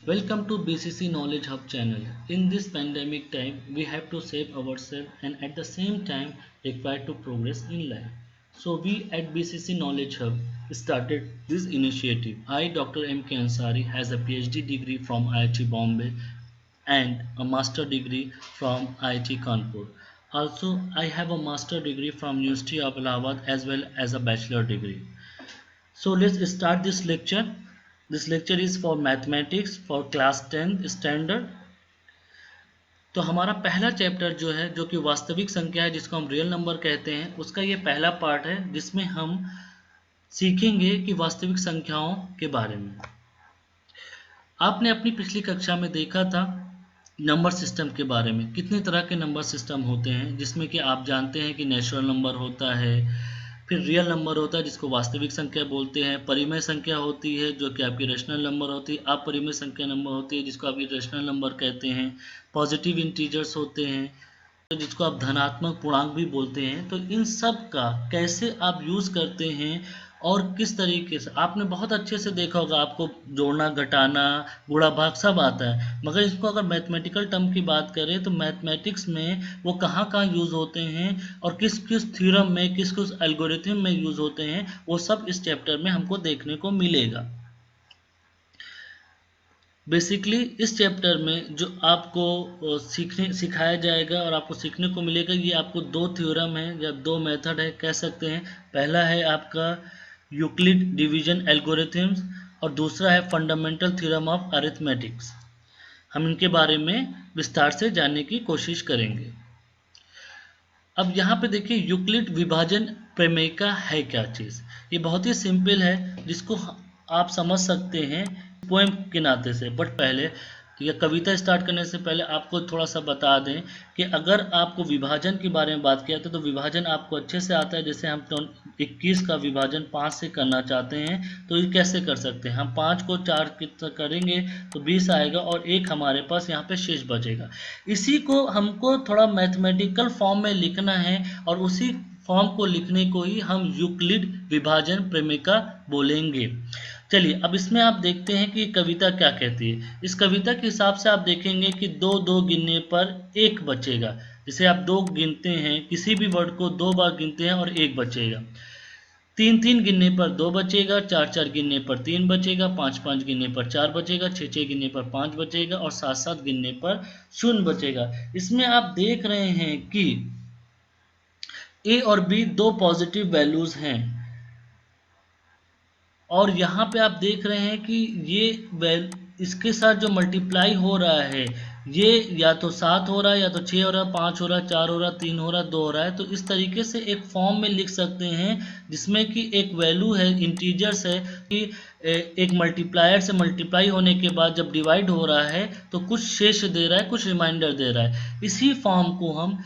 Welcome to BCC Knowledge Hub channel. In this pandemic time, we have to save ourselves and at the same time required to progress in life. So we at BCC Knowledge Hub started this initiative. I, Dr. M.K. Ansari, has a PhD degree from IIT Bombay and a master degree from IIT Kanpur. Also, I have a master degree from University of Allahabad as well as a bachelor degree. So let's start this lecture. This lecture is for mathematics for class 10 standard. तो हमारा पहला chapter जो है जो कि वास्तविक संख्या है जिसको हम रियल नंबर कहते हैं उसका ये पहला पार्ट है जिसमें हम सीखेंगे कि वास्तविक संख्याओं के बारे में। आपने अपनी पिछली कक्षा में देखा था नंबर सिस्टम के बारे में, कितने तरह के नंबर सिस्टम होते हैं जिसमें कि आप जानते हैं कि नेचुरल नंबर होता है, फिर रियल नंबर होता है जिसको वास्तविक संख्या बोलते हैं, परिमेय संख्या होती है जो कि आपकी रेशनल नंबर होती है, अपरिमेय संख्या नंबर होती है जिसको आप रेशनल नंबर कहते हैं, पॉजिटिव इंटीजर्स होते हैं तो जिसको आप धनात्मक पूर्णांक भी बोलते हैं। तो इन सब का कैसे आप यूज़ करते हैं और किस तरीके से, आपने बहुत अच्छे से देखा होगा, आपको जोड़ना घटाना गुणा भाग सब आता है, मगर इसको अगर मैथमेटिकल टर्म की बात करें तो मैथमेटिक्स में वो कहाँ कहाँ यूज़ होते हैं और किस किस थ्योरम में किस किस एल्गोरिथम में यूज़ होते हैं वो सब इस चैप्टर में हमको देखने को मिलेगा। बेसिकली इस चैप्टर में जो आपको सिखाया जाएगा और आपको सीखने को मिलेगा, ये आपको दो थ्योरम है या दो मेथड है कह सकते हैं। पहला है आपका यूक्लिड डिवीजन एल्गोरिथम्स और दूसरा है फंडामेंटल थ्योरम ऑफ अरिथमेटिक्स। हम इनके बारे में विस्तार से जानने की कोशिश करेंगे। अब यहाँ पे देखिए यूक्लिड विभाजन प्रमेय का है क्या चीज़। ये बहुत ही सिंपल है जिसको आप समझ सकते हैं पोएम के नाते से। बट पहले या कविता स्टार्ट करने से पहले आपको थोड़ा सा बता दें कि अगर आपको विभाजन के बारे में बात किया तो विभाजन आपको अच्छे से आता है। जैसे हम 21 का विभाजन 5 से करना चाहते हैं तो ये कैसे कर सकते हैं, हम 5 को 4 कितना करेंगे तो 20 आएगा और एक हमारे पास यहाँ पे शेष बचेगा। इसी को हमको थोड़ा मैथमेटिकल फॉर्म में लिखना है और उसी फॉर्म को लिखने को ही हम यूक्लिड विभाजन प्रमेय बोलेंगे। चलिए अब इसमें आप देखते हैं कि कविता क्या कहती है। इस कविता के हिसाब से आप देखेंगे कि दो दो गिनने पर एक बचेगा। जैसे आप दो गिनते हैं, किसी भी वर्ड को दो बार गिनते हैं और एक बचेगा, तीन तीन गिनने पर दो बचेगा, चार चार गिनने पर तीन बचेगा, पाँच पाँच गिनने पर चार बचेगा, छः छः गिनने पर पाँच बचेगा और सात सात गिनने पर शून्य बचेगा। इसमें आप देख रहे हैं कि ए और बी दो पॉजिटिव वैल्यूज हैं और यहाँ पे आप देख रहे हैं कि ये इसके साथ जो मल्टीप्लाई हो रहा है ये या तो 7 हो रहा है या तो 6 हो रहा है, 5 हो रहा है, 4 हो रहा है, 3 हो रहा है, 2 हो रहा है। तो इस तरीके से एक फॉर्म में लिख सकते हैं जिसमें कि एक वैल्यू है, इंटीजर्स है कि एक मल्टीप्लायर से मल्टीप्लाई होने के बाद जब डिवाइड हो रहा है तो कुछ शेष दे रहा है, कुछ रिमाइंडर दे रहा है। इसी फॉर्म को हम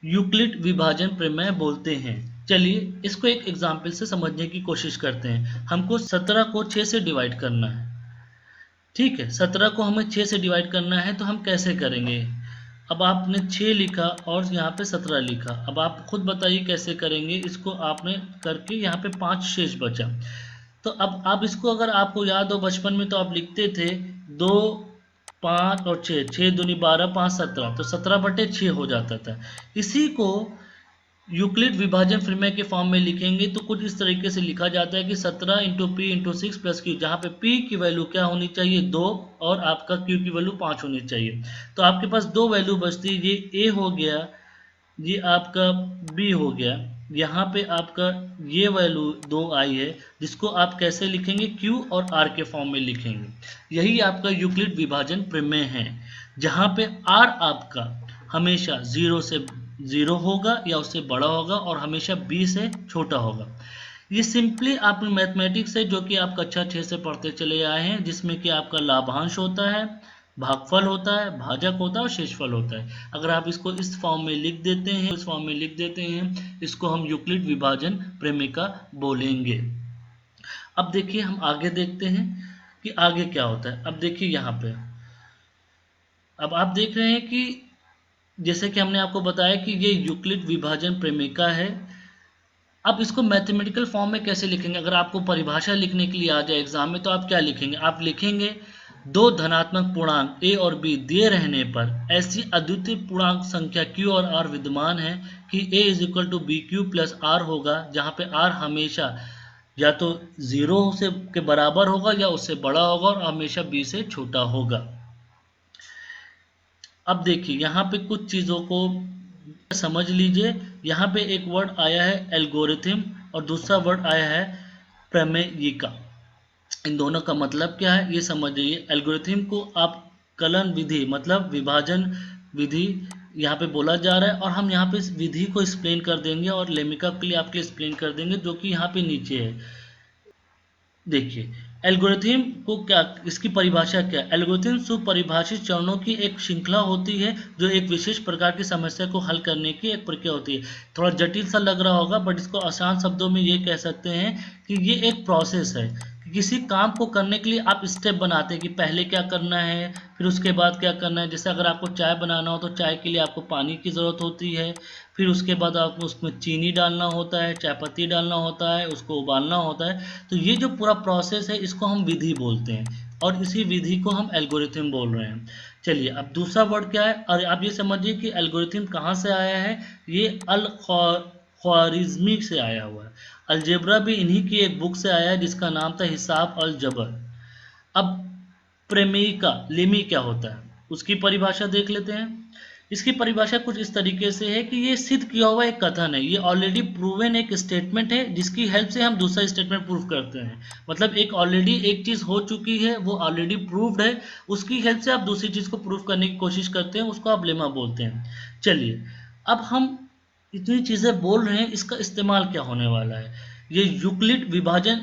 यूक्लिड विभाजन प्रमेय बोलते हैं। चलिए इसको एक एग्जाम्पल से समझने की कोशिश करते हैं। हमको 17 को 6 से डिवाइड करना है, ठीक है, 17 को हमें 6 से डिवाइड करना है तो हम कैसे करेंगे। अब आपने 6 लिखा और यहाँ पे 17 लिखा, अब आप खुद बताइए कैसे करेंगे। इसको आपने करके यहाँ पे 5 शेष बचा। तो अब आप इसको अगर आपको याद हो बचपन में तो आप लिखते थे 2 5 और 6, 6 दूनी 12, 5 17, तो 17/6 हो जाता था। इसी को यूक्लिड विभाजन प्रमेय के फॉर्म में लिखेंगे तो कुछ इस तरीके से लिखा जाता है कि 17 into P into 6 plus Q, जहाँ पे पी की वैल्यू क्या होनी चाहिए 2 और आपका क्यू की वैल्यू 5 होनी चाहिए। तो आपके पास दो वैल्यू बचती है, ये ए हो गया, ये आपका बी हो गया, यहाँ पे आपका ये वैल्यू 2 आई है जिसको आप कैसे लिखेंगे क्यू और आर के फॉर्म में लिखेंगे। यही आपका यूक्लिड विभाजन प्रमेय है जहाँ पे आर आपका हमेशा 0 से 0 होगा या उससे बड़ा होगा और हमेशा बी से छोटा होगा। ये सिंपली आपने मैथमेटिक्स है जो कि आप कक्षा 6 से पढ़ते चले आए हैं, जिसमें कि आपका लाभांश होता है, भागफल होता है, भाजक होता है और शेषफल होता है। अगर आप इसको इस फॉर्म में लिख देते हैं, इस फॉर्म में लिख देते हैं, इसको हम यूक्लिड विभाजन प्रमेय बोलेंगे। अब देखिए हम आगे देखते हैं कि आगे क्या होता है। अब देखिए यहाँ पे अब आप देख रहे हैं कि जैसे कि हमने आपको बताया कि ये यूक्लिड विभाजन प्रमेय है। अब इसको मैथमेटिकल फॉर्म में कैसे लिखेंगे। अगर आपको परिभाषा लिखने के लिए आ जाए एग्जाम में तो आप क्या लिखेंगे, आप लिखेंगे दो धनात्मक पूर्णांक a और b दिए रहने पर ऐसी अद्वितीय पूर्णांक संख्या q और r विद्यमान है कि a is equal to B Q plus R होगा, जहाँ पे r हमेशा या तो 0 से के बराबर होगा या उससे बड़ा होगा और हमेशा b से छोटा होगा। अब देखिए यहाँ पे कुछ चीज़ों को समझ लीजिए। यहाँ पे एक वर्ड आया है एल्गोरिथम और दूसरा वर्ड आया है प्रमेयिका। इन दोनों का मतलब क्या है ये समझिए। एल्गोरिथम को आप कलन विधि मतलब विभाजन विधि यहाँ पे बोला जा रहा है और हम यहाँ पे इस विधि को एक्सप्लेन कर देंगे और लेमिका के लिए आपके एक्सप्लेन कर देंगे जो कि यहाँ पे नीचे है। देखिए एल्गोरिथम को क्या, इसकी परिभाषा क्या है। एल्गोरिथम सुपरिभाषित चरणों की एक श्रृंखला होती है जो एक विशेष प्रकार की समस्या को हल करने की एक प्रक्रिया होती है। थोड़ा जटिल सा लग रहा होगा बट इसको आसान शब्दों में ये कह सकते हैं कि ये एक प्रोसेस है कि किसी काम को करने के लिए आप स्टेप बनाते हैं कि पहले क्या करना है फिर उसके बाद क्या करना है। जैसे अगर आपको चाय बनाना हो तो चाय के लिए आपको पानी की ज़रूरत होती है, फिर उसके बाद आपको उसमें चीनी डालना होता है, चाय पत्ती डालना होता है, उसको उबालना होता है। तो ये जो पूरा प्रोसेस है इसको हम विधि बोलते हैं और इसी विधि को हम एल्गोरिथम बोल रहे हैं। चलिए अब दूसरा वर्ड क्या है और आप ये समझिए कि एल्गोरिथम कहाँ से आया है। ये अल ख्वारिज़मी से आया हुआ है। अलजेब्रा भी इन्हीं की एक बुक से आया है जिसका नाम था हिसाब अल जबर। अब प्रमेयिका लेमी क्या होता है उसकी परिभाषा देख लेते हैं। इसकी परिभाषा कुछ इस तरीके से है कि ये सिद्ध किया हुआ एक कथन है, ये ऑलरेडी प्रूवन एक स्टेटमेंट है जिसकी हेल्प से हम दूसरा स्टेटमेंट प्रूव करते हैं। मतलब एक ऑलरेडी एक चीज़ हो चुकी है वो ऑलरेडी प्रूव्ड है, उसकी हेल्प से आप दूसरी चीज़ को प्रूव करने की कोशिश करते हैं, उसको आप लेमा बोलते हैं। चलिए अब हम इतनी चीज़ें बोल रहे हैं इसका इस्तेमाल क्या होने वाला है। ये यूक्लिड विभाजन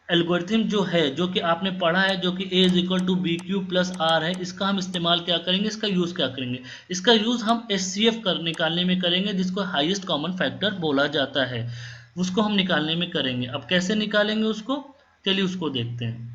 एल्गोरिथम जो है जो कि आपने पढ़ा है जो कि a is equal to B Q plus R है, इसका हम इस्तेमाल क्या करेंगे, इसका यूज़ क्या करेंगे। इसका यूज़ हम HCF कर निकालने में करेंगे जिसको हाईएस्ट कॉमन फैक्टर बोला जाता है, उसको हम निकालने में करेंगे। अब कैसे निकालेंगे उसको, चलिए उसको देखते हैं।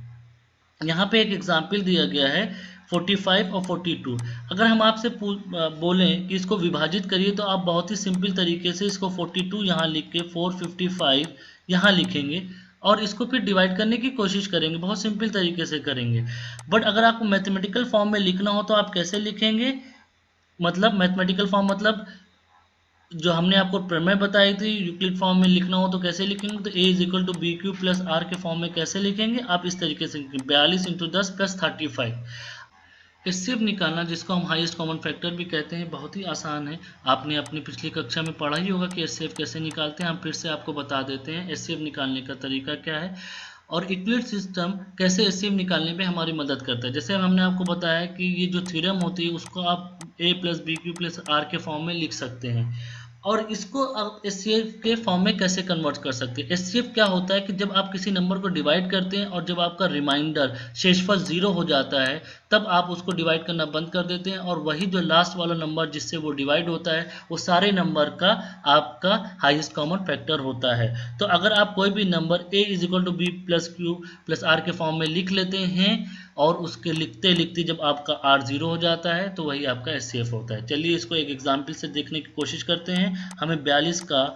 यहाँ पे एक एग्जाम्पल दिया गया है 45 और 42। अगर हम आपसे बोलें कि इसको विभाजित करिए तो आप बहुत ही सिंपल तरीके से इसको 42 यहाँ लिख के 455 यहाँ लिखेंगे और इसको फिर डिवाइड करने की कोशिश करेंगे, बहुत सिंपल तरीके से करेंगे। बट अगर आपको मैथमेटिकल फॉर्म में लिखना हो तो आप कैसे लिखेंगे, मतलब मैथमेटिकल फॉर्म मतलब जो हमने आपको प्रमेय बताई थी यूक्लिड फॉर्म में लिखना हो तो कैसे लिखेंगे, तो a is equal to B Q plus R के फॉर्म में कैसे लिखेंगे आप इस तरीके से 42 इंटू 10 प्लस 35। एचसीएफ निकालना जिसको हम हाईएस्ट कॉमन फैक्टर भी कहते हैं बहुत ही आसान है। आपने अपनी पिछली कक्षा में पढ़ा ही होगा कि एचसीएफ कैसे निकालते हैं, हम फिर से आपको बता देते हैं एचसीएफ निकालने का तरीका क्या है और यूक्लिड सिस्टम कैसे एचसीएफ निकालने पे हमारी मदद करता है। जैसे हमने आपको बताया कि ये जो थ्योरम होती है उसको आप a plus B Q plus R के फॉर्म में लिख सकते हैं और इसको आप एचसीएफ के फॉर्म में कैसे कन्वर्ट कर सकते हैं। एचसीएफ क्या होता है कि जब आप किसी नंबर को डिवाइड करते हैं और जब आपका रिमाइंडर शेषफल 0 हो जाता है तब आप उसको डिवाइड करना बंद कर देते हैं और वही जो लास्ट वाला नंबर जिससे वो डिवाइड होता है वो सारे नंबर का आपका हाईएस्ट कॉमन फैक्टर होता है। तो अगर आप कोई भी number a is equal to B plus Q plus R के फॉर्म में लिख लेते हैं और उसके लिखते लिखते जब आपका r 0 हो जाता है तो वही आपका एचसीएफ होता है। चलिए इसको एक एग्जाम्पल से देखने की कोशिश करते हैं। हमें 42 का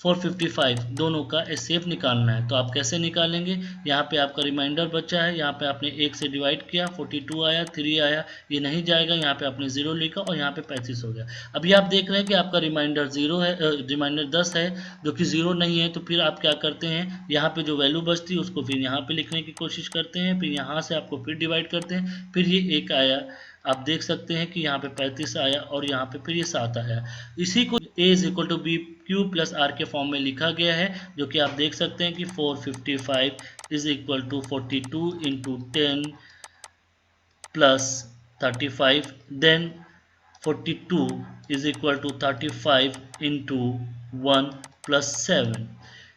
455 दोनों का एचसीएफ निकालना है तो आप कैसे निकालेंगे। यहाँ पे आपका रिमाइंडर बचा है, यहाँ पे आपने 1 से डिवाइड किया 42 आया 3 आया, ये नहीं जाएगा, यहाँ पे आपने 0 लिखा और यहाँ पे 35 हो गया। अभी आप देख रहे हैं कि आपका रिमाइंडर 0 है, रिमाइंडर 10 है जो कि 0 नहीं है। तो फिर आप क्या करते हैं, यहाँ पे जो वैल्यू बचती है उसको फिर यहाँ पे लिखने की कोशिश करते हैं, फिर यहाँ से आपको फिर डिवाइड करते हैं, फिर ये 1 आया, आप देख सकते हैं कि यहाँ पे 35 आया और यहाँ पे फिर ये 7 आया। इसी को a is equal to B Q plus R के फॉर्म में लिखा गया है जो कि आप देख सकते हैं कि 455 is equal to 42 into 10 plus 35 then 42 is equal to 35 into 1 plus 7।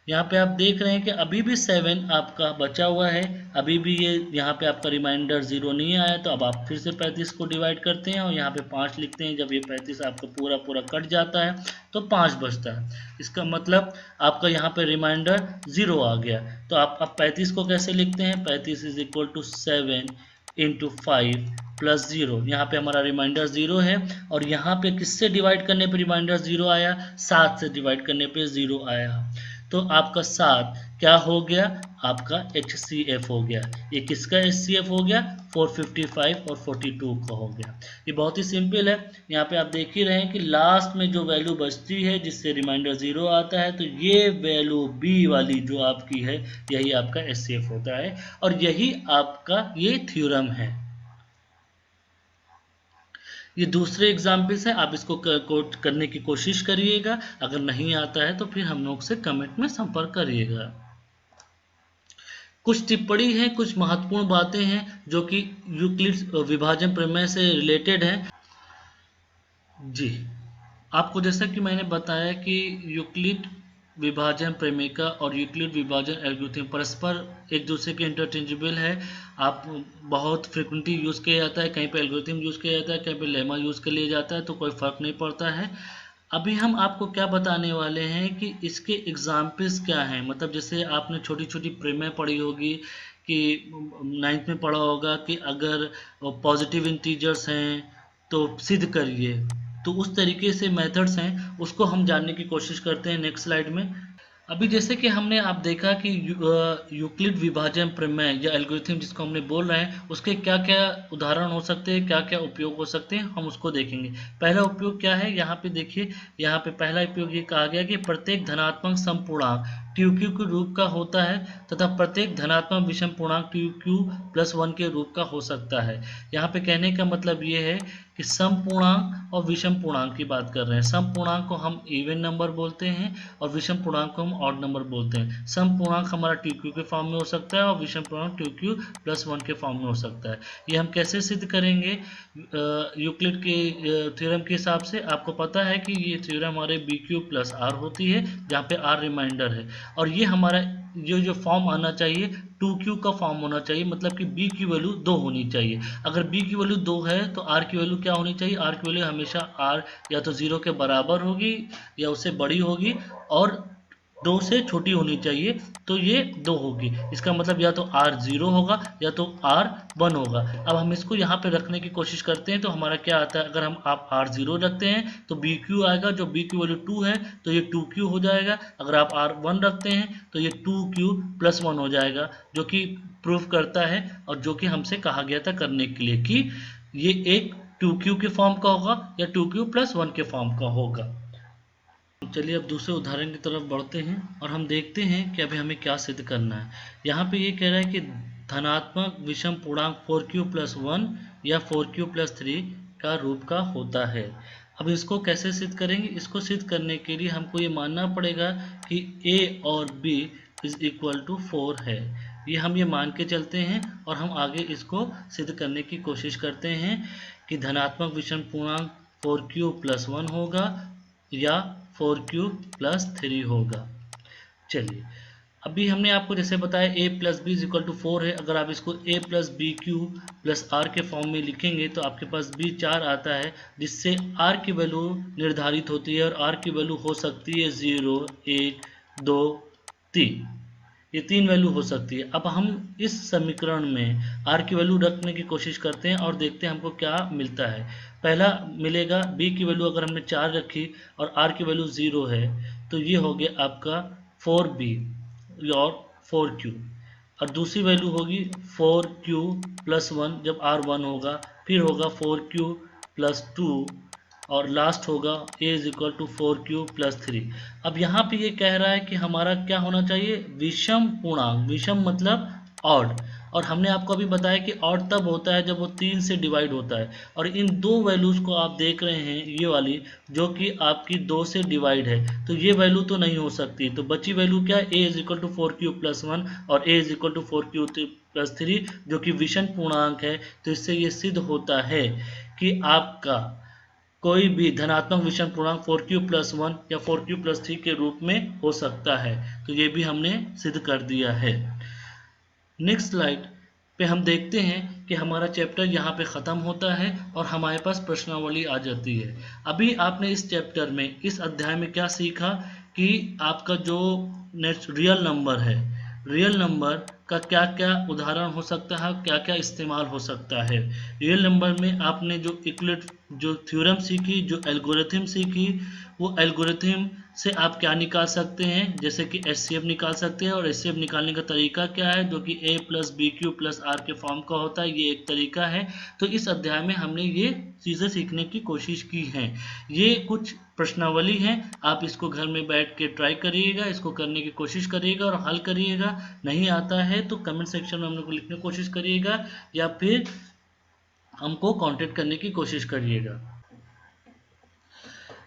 यहाँ पे आप देख रहे हैं कि अभी भी 7 आपका बचा हुआ है, अभी भी ये यहाँ पे आपका रिमाइंडर 0 नहीं आया। तो अब आप फिर से 35 को डिवाइड करते हैं और यहाँ पे 5 लिखते हैं। जब ये 35 आपका पूरा पूरा कट जाता है तो 5 बचता है, इसका मतलब आपका यहाँ पे रिमाइंडर 0 आ गया। तो आप अब 35 को कैसे लिखते हैं, 35 is equal to 7 into 5 plus 0। यहाँ पे हमारा रिमाइंडर 0 है और यहाँ पे किससे डिवाइड करने पे रिमाइंडर 0 आया, 7 से डिवाइड करने पे 0 आया। तो आपका 7 क्या हो गया, आपका HCF हो गया। ये किसका HCF हो गया? 455 और 42 का हो गया। ये बहुत ही सिंपल है। यहाँ पे आप देख ही रहे हैं कि लास्ट में जो वैल्यू बचती है जिससे रिमाइंडर 0 आता है, तो ये वैल्यू B वाली जो आपकी है यही आपका HCF होता है और यही आपका ये थ्योरम है। ये दूसरे एग्जाम्पल्स हैं, आप इसको कोट करने की कोशिश करिएगा। अगर नहीं आता है तो फिर हम लोग से कमेंट में संपर्क करिएगा। कुछ टिप्पणी हैं, कुछ महत्वपूर्ण बातें हैं जो कि यूक्लिड विभाजन प्रमेय से रिलेटेड हैं। जी, आपको जैसा कि मैंने बताया कि यूक्लिड विभाजन प्रमेय और यूक्लिड विभाजन एल्गोरिथम परस्पर एक दूसरे के इंटरचेंजेबल है। आप बहुत फ्रिक्वेंटली यूज़ किया जाता है, कहीं पे एल्गोरिथम यूज़ किया जाता है, कहीं पे लेमा यूज़ कर लिया जाता है, तो कोई फ़र्क नहीं पड़ता है। अभी हम आपको क्या बताने वाले हैं कि इसके एग्जाम्पल्स क्या हैं। मतलब जैसे आपने छोटी छोटी प्रमेय पढ़ी होगी कि 9th में पढ़ा होगा कि अगर पॉजिटिव इंटीजर्स हैं तो सिद्ध करिए। तो उस तरीके से मेथड्स हैं, उसको हम जानने की कोशिश करते हैं नेक्स्ट स्लाइड में। अभी जैसे कि हमने आप देखा कि यूक्लिड विभाजन प्रमेय या एल्गोरिथम जिसको हमने बोल रहे हैं, उसके क्या क्या उदाहरण हो सकते हैं, क्या क्या उपयोग हो सकते हैं, हम उसको देखेंगे। पहला उपयोग क्या है, यहाँ पे देखिए, यहाँ पे पहला उपयोग ये कहा गया कि प्रत्येक धनात्मक समपूर्णांक TQ के रूप का होता है तथा प्रत्येक धनात्मक विषम पूर्णांक TQ+1 के रूप का हो सकता है। यहाँ पे कहने का मतलब ये है कि सम पूर्णांक और विषम पूर्णांक की बात कर रहे हैं। सम पूर्णांक को हम इवन नंबर बोलते हैं और विषम पूर्णांक को हम ऑड नंबर बोलते हैं। सम पूर्णांक हमारा TQ के फॉर्म में हो सकता है और विषम पूर्णांक TQ+1 के फॉर्म में हो सकता है। ये हम कैसे सिद्ध करेंगे? यूक्लिड के थ्योरम के हिसाब से आपको पता है कि ये थ्योरम हमारे BQ+R होती है, जहाँ पे R रिमाइंडर है और ये हमारा जो फॉर्म आना चाहिए 2Q का फॉर्म होना चाहिए, मतलब कि B की वैल्यू 2 होनी चाहिए। अगर B की वैल्यू 2 है तो R की वैल्यू क्या होनी चाहिए? R की वैल्यू हमेशा R या तो 0 के बराबर होगी या उससे बड़ी होगी और 2 से छोटी होनी चाहिए, तो ये 2 होगी। इसका मतलब या तो R 0 होगा या तो R 1 होगा। अब हम इसको यहाँ पे रखने की कोशिश करते हैं तो हमारा क्या आता है? अगर हम आप R 0 रखते हैं तो BQ आएगा, जो B की वैल्यू 2 है तो ये 2Q हो जाएगा। अगर आप R 1 रखते हैं तो ये 2Q+1 हो जाएगा, जो कि प्रूफ करता है और जो कि हमसे कहा गया था करने के लिए कि ये एक 2Q के फॉर्म का होगा या 2Q+1 के फॉर्म का होगा। चलिए अब दूसरे उदाहरण की तरफ बढ़ते हैं और हम देखते हैं कि अभी हमें क्या सिद्ध करना है। यहाँ पे ये कह रहा है कि धनात्मक विषम पूर्णांक 4Q+1 या 4Q+3 का रूप का होता है। अब इसको कैसे सिद्ध करेंगे? इसको सिद्ध करने के लिए हमको ये मानना पड़ेगा कि A और B = 4 है। ये मान के चलते हैं और हम आगे इसको सिद्ध करने की कोशिश करते हैं कि धनात्मक विषम पूर्णांक 4Q+1 होगा या 4Q+3 होगा। चलिए, अभी हमने आपको जैसे बताया A+B = 4 है। अगर आप इसको A+BQ+R के फॉर्म में लिखेंगे तो आपके पास B 4 आता है, जिससे R की वैल्यू निर्धारित होती है और R की वैल्यू हो सकती है 0, 1, 2, 3। ये 3 वैल्यू हो सकती है। अब हम इस समीकरण में R की वैल्यू रखने की कोशिश करते हैं और देखते हैं हमको क्या मिलता है। पहला मिलेगा, B की वैल्यू अगर हमने 4 रखी और R की वैल्यू 0 है तो ये हो गया आपका 4B और 4Q। और दूसरी वैल्यू होगी 4Q+1 जब R 1 होगा, फिर होगा 4Q+2 और लास्ट होगा A 4Q+3। अब यहाँ पे ये कह रहा है कि हमारा क्या होना चाहिए? विषम पूर्णांक। विषम मतलब ऑड, और हमने आपको अभी बताया कि ऑड तब होता है जब वो 3 से डिवाइड होता है। और इन दो वैल्यूज़ को आप देख रहे हैं, ये वाली जो कि आपकी 2 से डिवाइड है, तो ये वैल्यू तो नहीं हो सकती। तो बची वैल्यू क्या है? A 4Q+1 और A 4Q+3 जो कि विषम पूर्णांक है। तो इससे ये सिद्ध होता है कि आपका कोई भी धनात्मक विषम पूर्णांक 4Q+1 या 4Q+3 के रूप में हो सकता है। तो ये भी हमने सिद्ध कर दिया है। नेक्स्ट स्लाइड पे हम देखते हैं कि हमारा चैप्टर यहाँ पे ख़त्म होता है और हमारे पास प्रश्नावली आ जाती है। अभी आपने इस चैप्टर में, इस अध्याय में क्या सीखा कि आपका जो रियल नंबर है, रियल नंबर का क्या क्या उदाहरण हो सकता है, क्या क्या इस्तेमाल हो सकता है। रियल नंबर में आपने जो यूक्लिड जो थ्योरम सीखी, जो एल्गोरिथम सीखी, वो एल्गोरिथम से आप क्या निकाल सकते हैं, जैसे कि एचसीएफ निकाल सकते हैं। और एचसीएफ निकालने का तरीका क्या है, जो कि a plus B Q plus R के फॉर्म का होता है, ये एक तरीका है। तो इस अध्याय में हमने ये चीज़ें सीखने की कोशिश की हैं। ये कुछ प्रश्नावली हैं, आप इसको घर में बैठ के ट्राई करिएगा, इसको करने की कोशिश करिएगा और हल करिएगा। नहीं आता है तो कमेंट सेक्शन में हम लोग को लिखने की कोशिश करिएगा या फिर हमको कांटेक्ट करने की कोशिश करिएगा।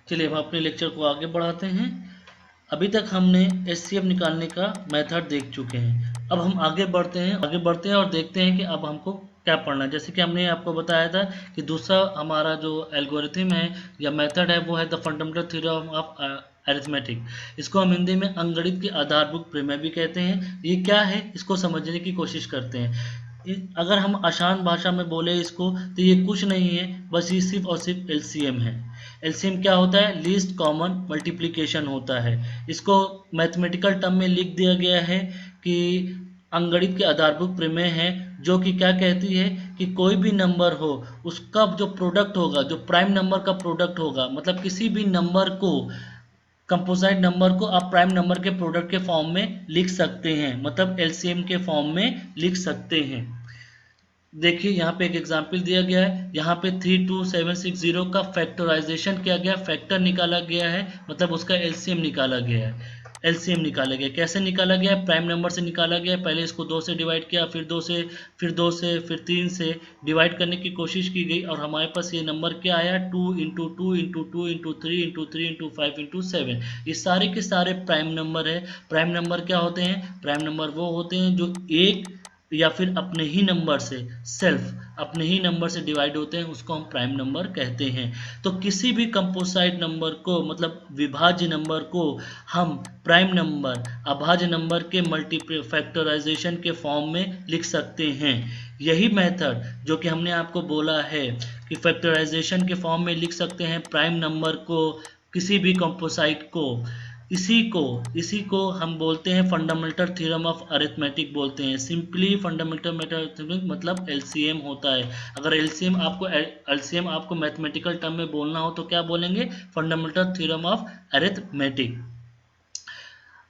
चलिए हम अपने लेक्चर को आगे बढ़ाते हैं। अभी तक हमने एचसीएफ निकालने का मेथड देख चुके हैं। अब हम आगे बढ़ते हैं और देखते हैं कि अब हमको क्या पढ़ना है। जैसे कि हमने आपको बताया था कि दूसरा हमारा जो एल्गोरिथम है या मेथड है वो है the fundamental theorem of arithmetic. इसको हम हिंदी में अंकगणित के आधारभूत प्रमेय भी कहते हैं। ये क्या है, इसको समझने की कोशिश करते हैं। अगर हम आसान भाषा में बोले इसको तो ये कुछ नहीं है, बस ये सिर्फ और सिर्फ एलसीएम है। एलसीएम क्या होता है, लीस्ट कॉमन मल्टीप्लिकेशन होता है। इसको मैथमेटिकल टर्म में लिख दिया गया है कि अंकगणित के आधारभूत प्रमेय है, जो कि क्या कहती है कि कोई भी नंबर हो उसका जो प्रोडक्ट होगा, जो प्राइम नंबर का प्रोडक्ट होगा, मतलब किसी भी नंबर को, कंपोजिट नंबर को आप प्राइम नंबर के प्रोडक्ट के फॉर्म में लिख सकते हैं, मतलब एलसीएम के फॉर्म में लिख सकते हैं। देखिए यहाँ पे एक एग्जाम्पल दिया गया है, यहाँ पे 32760 का फैक्टराइजेशन किया गया, फैक्टर निकाला गया है, मतलब उसका एलसीएम निकाला गया है। एलसीएम निकाला गया, कैसे निकाला गया है, प्राइम नंबर से निकाला गया। पहले इसको 2 से डिवाइड किया, फिर 2 से, फिर 2 से, फिर 3 से डिवाइड करने की कोशिश की गई और हमारे पास ये नंबर क्या आया, 2 into 2 into 2 into 3 into 3 into 5 into 7। ये सारे के सारे प्राइम नंबर है। प्राइम नंबर क्या होते हैं, प्राइम नंबर वो होते हैं जो एक या फिर अपने ही नंबर से, सेल्फ अपने ही नंबर से डिवाइड होते हैं, उसको हम प्राइम नंबर कहते हैं। तो किसी भी कंपोजिट नंबर को, मतलब विभाज्य नंबर को हम प्राइम नंबर, अभाज्य नंबर के मल्टीप्ल फैक्टराइजेशन के फॉर्म में लिख सकते हैं। यही मेथड जो कि हमने आपको बोला है कि फैक्टराइजेशन के फॉर्म में लिख सकते हैं प्राइम नंबर को, किसी भी कंपोजिट को, इसी को हम बोलते हैं फंडामेंटल थ्योरम ऑफ अरिथमेटिक बोलते हैं। सिंपली फंडामेंटल मैथमेटिक्स मतलब एलसीएम होता है। अगर एलसीएम आपको मैथमेटिकल टर्म में बोलना हो तो क्या बोलेंगे, फंडामेंटल थ्योरम ऑफ अरिथमेटिक।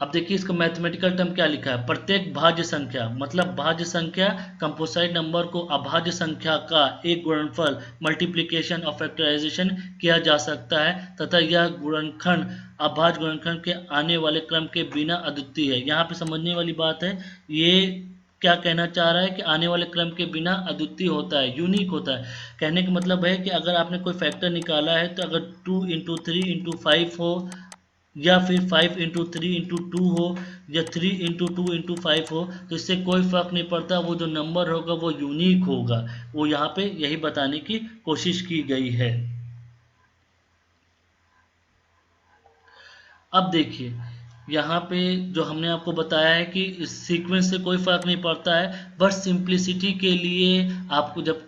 अब देखिए इसका मैथमेटिकल टर्म क्या लिखा है, प्रत्येक भाज्य संख्या, मतलब भाज्य संख्या कंपोजिट नंबर को अभाज्य संख्या का एक गुणनफल, मल्टीप्लिकेशन और फैक्टराइजेशन किया जा सकता है तथा यह गुणनखंड अभाज्य गुणनखंड के आने वाले क्रम के बिना अद्वितीय है। यहाँ पे समझने वाली बात है, ये क्या कहना चाह रहा है कि आने वाले क्रम के बिना अद्वितीय होता है, यूनिक होता है। कहने का मतलब है कि अगर आपने कोई फैक्टर निकाला है तो अगर 2 इंटू 3 इंटू 5 हो या फिर 5 इंटू 3 इंटू 2 हो या 3 इंटू 2 इंटू 5 हो, तो इससे कोई फर्क नहीं पड़ता, वो जो नंबर होगा वो यूनिक होगा। वो यहाँ पे यही बताने की कोशिश की गई है। अब देखिए यहाँ पे जो हमने आपको बताया है कि इस सीक्वेंस से कोई फर्क नहीं पड़ता है, बस सिंप्लिसिटी के लिए आपको जब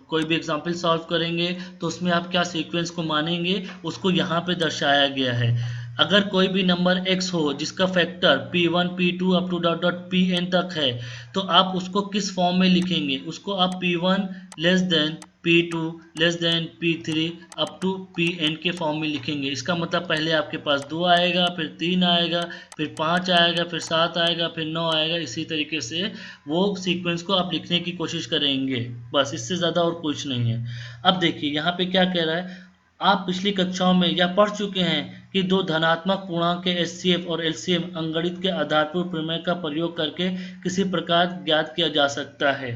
कोई भी एग्जांपल सॉल्व करेंगे तो उसमें आप क्या सीक्वेंस को मानेंगे उसको यहाँ पे दर्शाया गया है। अगर कोई भी नंबर x हो जिसका factor p1 p2 up to dot dot pn तक है, तो आप उसको किस फॉर्म में लिखेंगे, उसको आप p1 less than P2 less than P3 up to Pn के फॉर्म में लिखेंगे। इसका मतलब पहले आपके पास 2 आएगा, फिर 3 आएगा, फिर 5 आएगा, फिर 7 आएगा, फिर 9 आएगा। इसी तरीके से वो सीक्वेंस को आप लिखने की कोशिश करेंगे, बस इससे ज़्यादा और कुछ नहीं है। अब देखिए यहाँ पे क्या कह रहा है, आप पिछली कक्षाओं में या पढ़ चुके हैं कि दो धनात्मक पूर्णांक के एचसीएफ और एलसीएम अंकगणित के आधारभूत प्रमेय का प्रयोग करके किसी प्रकार ज्ञात किया जा सकता है।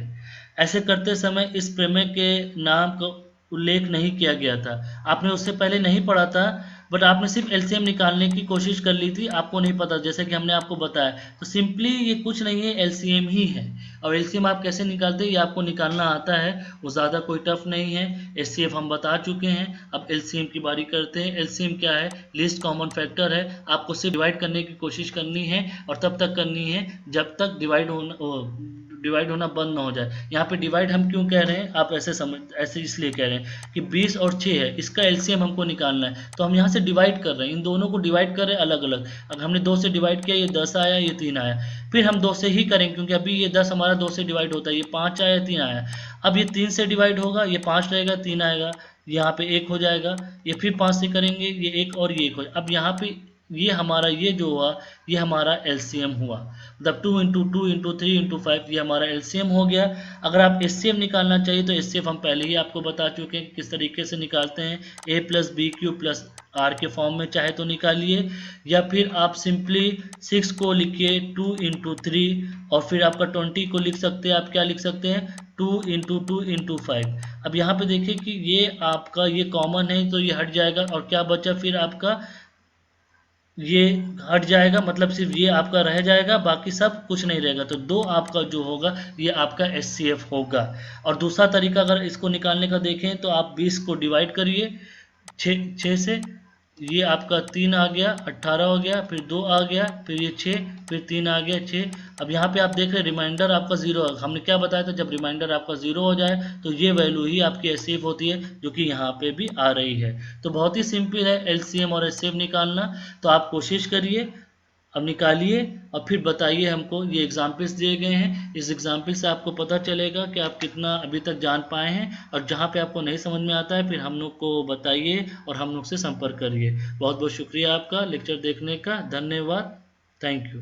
ऐसे करते समय इस प्रमेय के नाम का उल्लेख नहीं किया गया था। आपने उससे पहले नहीं पढ़ा था, बट आपने सिर्फ एलसीएम निकालने की कोशिश कर ली थी, आपको नहीं पता, जैसे कि हमने आपको बताया। तो सिंपली ये कुछ नहीं है, एलसीएम ही है। और एलसीएम आप कैसे निकालते हैं ये आपको निकालना आता है, वो ज़्यादा कोई टफ नहीं है। एचसीएफ हम बता चुके हैं, अब एलसीएम की बारी करते हैं। एलसीएम क्या है, लीस्ट कॉमन फैक्टर है। आपको सिर्फ डिवाइड करने की कोशिश करनी है और तब तक करनी है जब तक डिवाइड होना बंद ना हो जाए। यहाँ पे डिवाइड हम क्यों कह रहे हैं, आप ऐसे इसलिए कह रहे हैं कि 20 और 6 है, इसका एलसीएम हमको निकालना है, तो हम यहाँ से डिवाइड कर रहे हैं, इन दोनों को डिवाइड कर रहे हैं अलग अलग। अगर हमने 2 से डिवाइड किया, ये 10 आया, ये 3 आया, फिर हम 2 से ही करेंगे क्योंकि अभी ये 10 हमारा 2 से डिवाइड होता है, ये 5 आया, 3 आया। अब ये 3 से डिवाइड होगा, ये 5 रहेगा, 3 आएगा, यहाँ पे 1 हो जाएगा, ये फिर 5 से करेंगे, ये 1 और ये 1 हो। अब यहाँ पे ये हमारा ये जो हुआ ये हमारा एलसीएम हुआ, मतलब 2 इंटू 2 इंटू 3 इंटू 5 ये हमारा एलसीएम हो गया। अगर आप एचसीएफ निकालना चाहिए तो एचसीएफ हम पहले ही आपको बता चुके हैं किस तरीके से निकालते हैं, a plus B Q plus R के फॉर्म में चाहे तो निकालिए, या फिर आप सिंपली 6 को लिखिए 2 इंटू 3 और फिर आपका 20 को लिख सकते हैं, आप क्या लिख सकते हैं 2 इंटू 2 इंटू 5। अब यहाँ पे देखिए कि ये आपका ये कॉमन है तो ये हट जाएगा और क्या बचा फिर आपका, ये हट जाएगा, मतलब सिर्फ ये आपका रह जाएगा, बाकी सब कुछ नहीं रहेगा। तो 2 आपका जो होगा ये आपका एचसीएफ होगा। और दूसरा तरीका अगर इसको निकालने का देखें तो आप 20 को डिवाइड करिए 6 से, ये आपका 3 आ गया, 18 हो गया, फिर 2 आ गया, फिर ये 6, फिर 3 आ गया 6। अब यहाँ पे आप देख रहे हैं रिमाइंडर आपका 0 है। हमने क्या बताया था, जब रिमाइंडर आपका 0 हो जाए तो ये वैल्यू ही आपकी एचसीएफ होती है, जो कि यहाँ पे भी आ रही है। तो बहुत ही सिंपल है एलसीएम और एचसीएफ निकालना। तो आप कोशिश करिए, अब निकालिए और फिर बताइए हमको। ये एग्जाम्पल्स दिए गए हैं, इस एग्जाम्पल से आपको पता चलेगा कि आप कितना अभी तक जान पाए हैं, और जहाँ पे आपको नहीं समझ में आता है फिर हम लोग को बताइए और हम लोग से संपर्क करिए। बहुत बहुत शुक्रिया आपका लेक्चर देखने का, धन्यवाद, थैंक यू।